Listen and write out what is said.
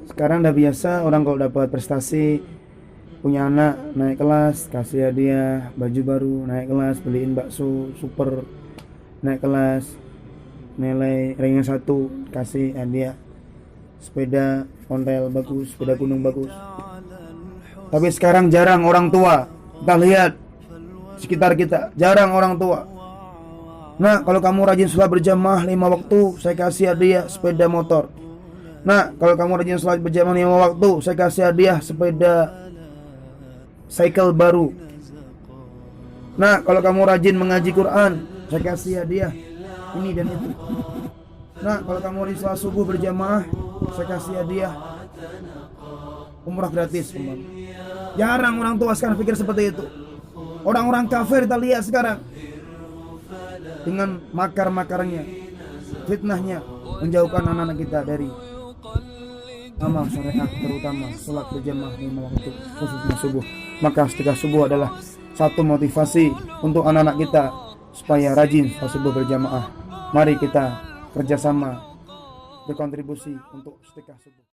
Sekarang udah biasa orang kalau dapat prestasi, punya anak naik kelas kasih hadiah baju baru, naik kelas beliin bakso super, naik kelas nilai ranking 1 kasih hadiah sepeda ontel bagus, sepeda gunung bagus. Tapi sekarang jarang orang tua, kita lihat sekitar kita, jarang orang tua. Nah, kalau kamu rajin sholat berjamaah 5 waktu, saya kasih hadiah sepeda motor. Nah, kalau kamu rajin sholat berjamaah 5 waktu, saya kasih hadiah sepeda cycle baru. Nah, kalau kamu rajin mengaji Quran, saya kasih hadiah ini dan itu. Nah, kalau kamu rajin sholat subuh berjamaah, saya kasih hadiah umrah gratis. Jarang orang tua sekarang pikir seperti itu. Orang-orang kafir kita lihat sekarang dengan makar-makarnya, fitnahnya, menjauhkan anak-anak kita dari amal syariat, terutama sholat berjamaah 5 waktu, khususnya subuh. Maka sedekah subuh adalah satu motivasi untuk anak-anak kita supaya rajin sholat subuh berjamaah. Mari kita kerjasama berkontribusi untuk sedekah subuh.